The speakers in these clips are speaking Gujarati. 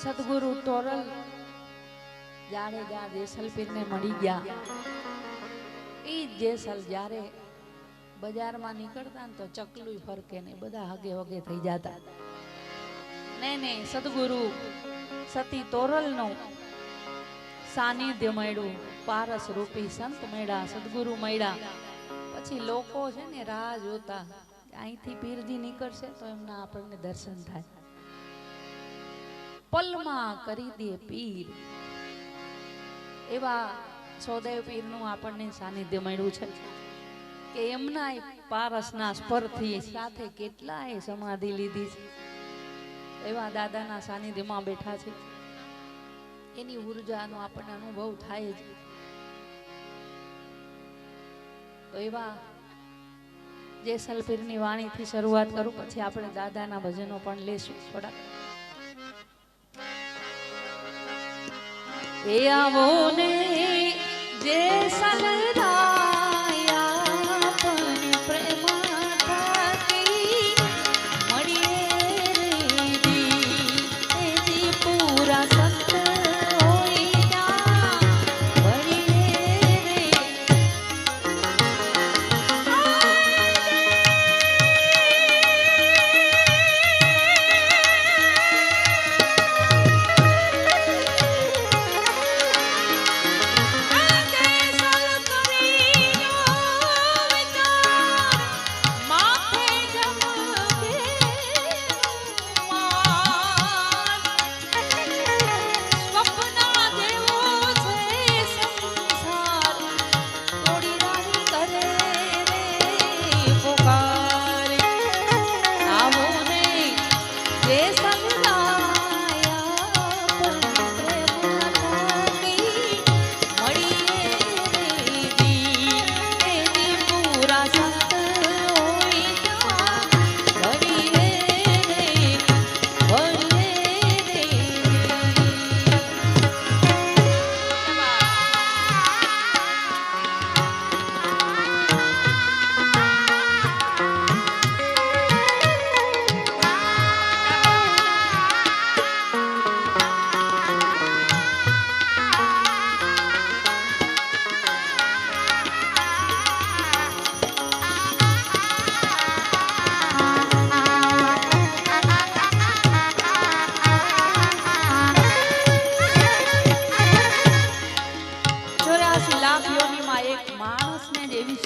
સદગુરુ તોરલ જાડેજા જેસલપીરને મળી ગયા. એ જેસલ જ્યારે બજારમાં નીકળતા ને તો ચકલું ફરકે ને બધા હગે વગે થઈ જતા. ને સદગુરુ સતી તોરલનું સાનિધ્ય મળ્યું. પારસ રૂપી સંત મળ્યા, સદગુરુ મળ્યા. પછી લોકો છે ને રાહ જોતા, અહીંથી પીરજી નીકળશે તો એમના આપણને દર્શન થાય. પલમાં કરી દે પીર, એવા સોદેવ પીરનું આપણને સાનિધ્ય મળ્યું છે કે એમના પારસના સ્પર્શથી સાથે કેટલાય સમાધિ લીધી છે. એવા દાદાના સાનિધ્યમાં બેઠા છે. એની ઉર્જાનો આપણને અનુભવ થાય છે. તો એવા જેસલપીરની વાણીથી શરૂઆત કરું, પછી આપણે દાદાના ભજનો પણ લેશું થોડા. એ આવો ને જેસલરાયા પણ પ્રેમ થકી મળીએ રે જી પૂરા સંત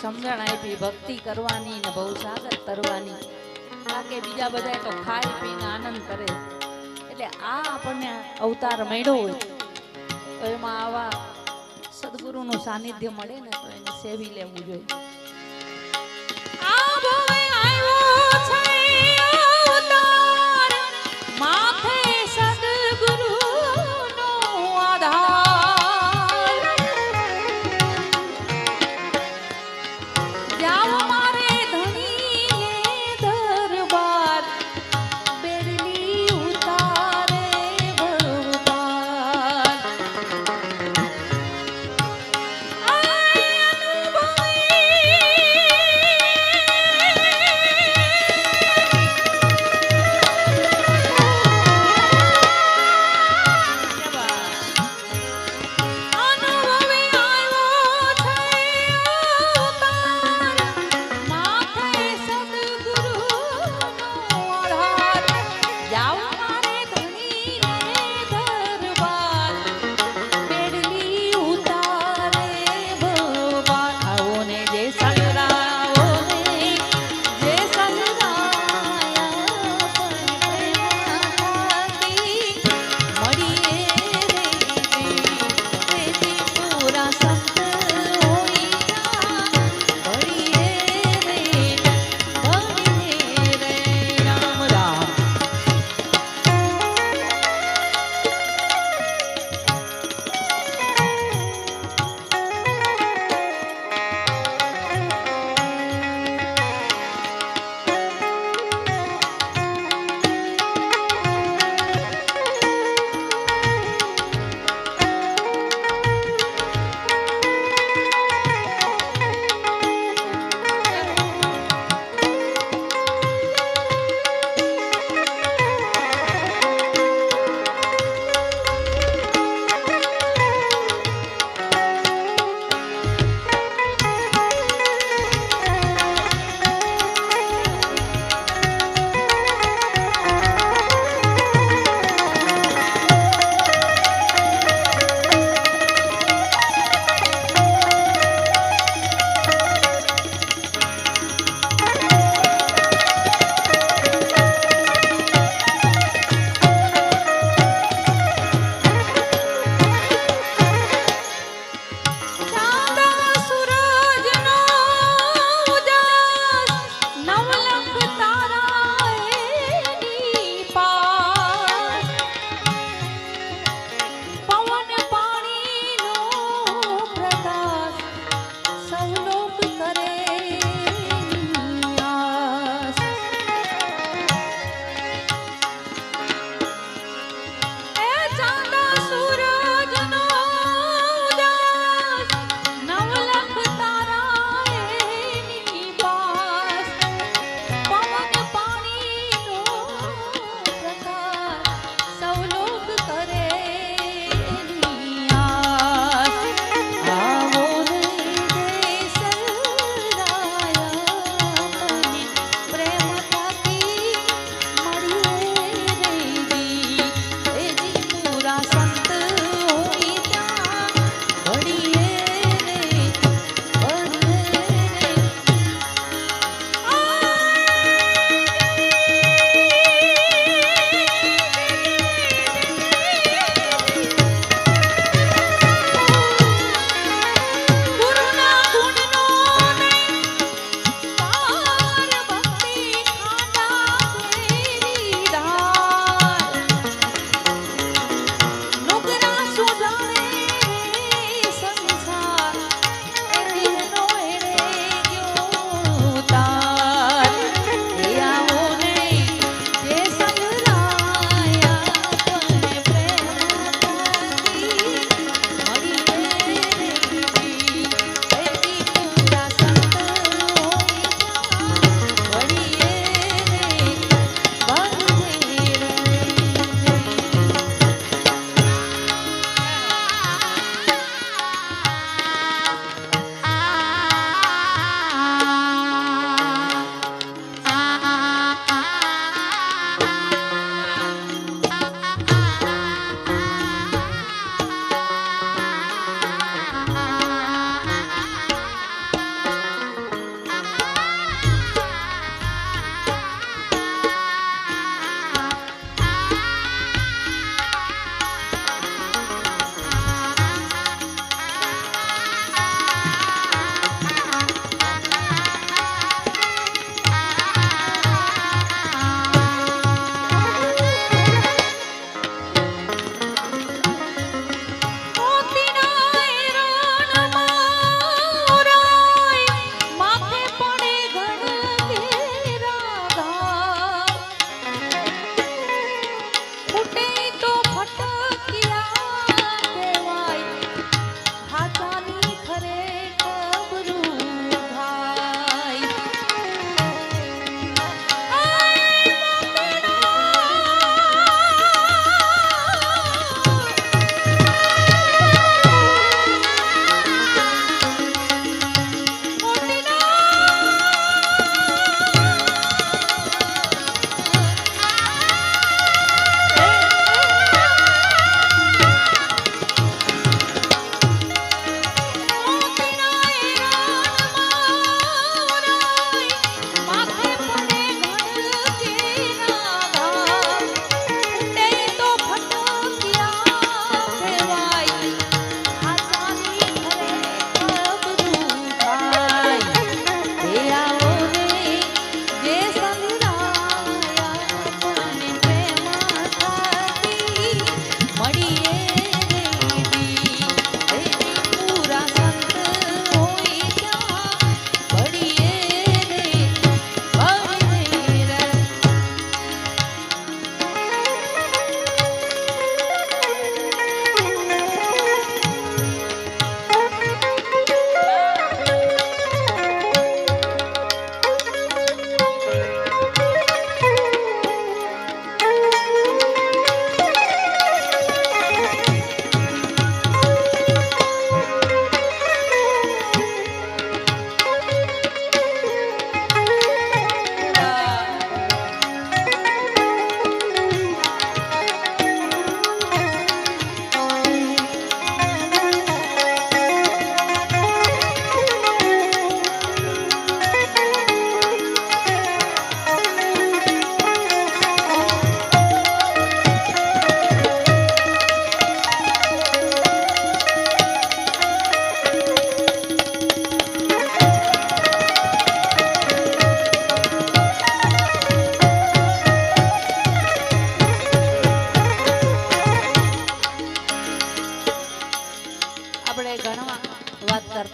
સમજણ આપી ભક્તિ કરવાની ને બહુ સાગર તરવાની. બાકી બીજા બધા તો ખાઈ પીને આનંદ કરે. એટલે આ આપણને અવતાર મળ્યો હોય તો એમાં આવા સદગુરુનું સાનિધ્ય મળે ને તો એને સેવી લેવું જોઈએ.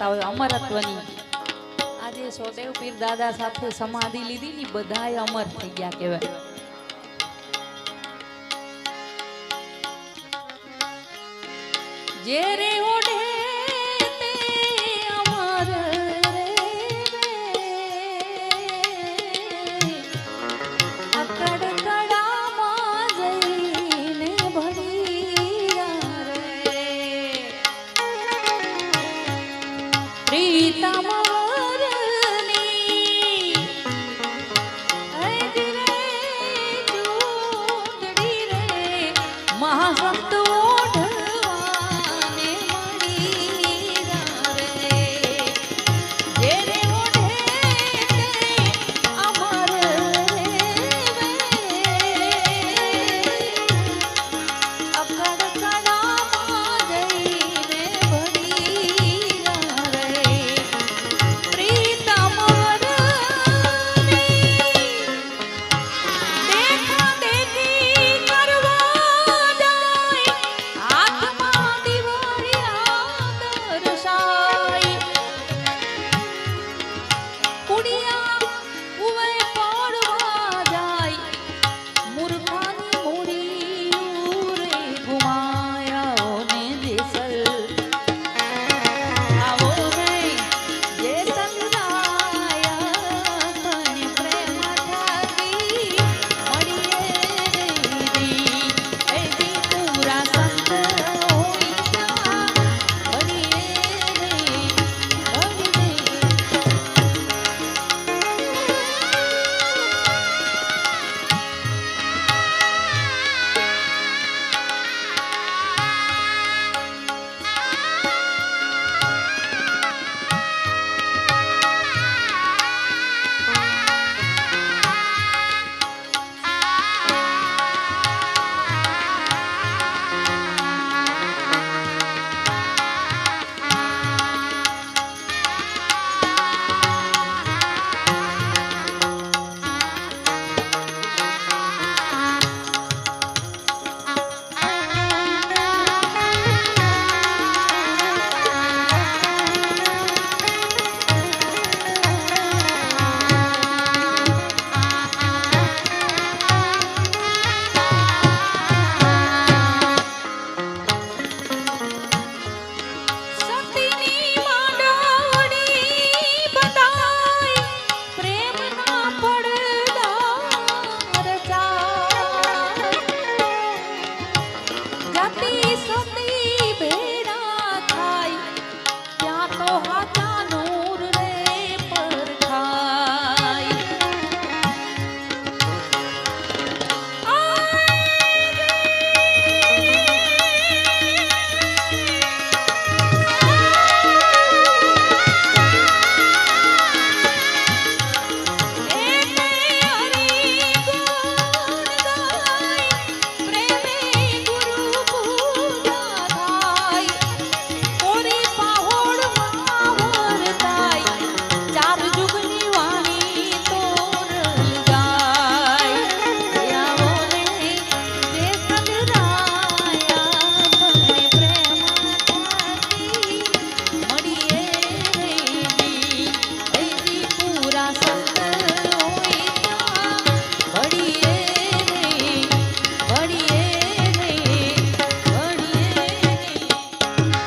કરતા હોય અમરત્વની. આજે સોદેવ પીર દાદા સાથે સમાધિ લીધી ની બધાય અમર થઈ ગયા કહેવાય. જે રે ઓઢે તે અમર રે અકડ કડામાં જઈને ભળીરા રે પ્રીતમ મહા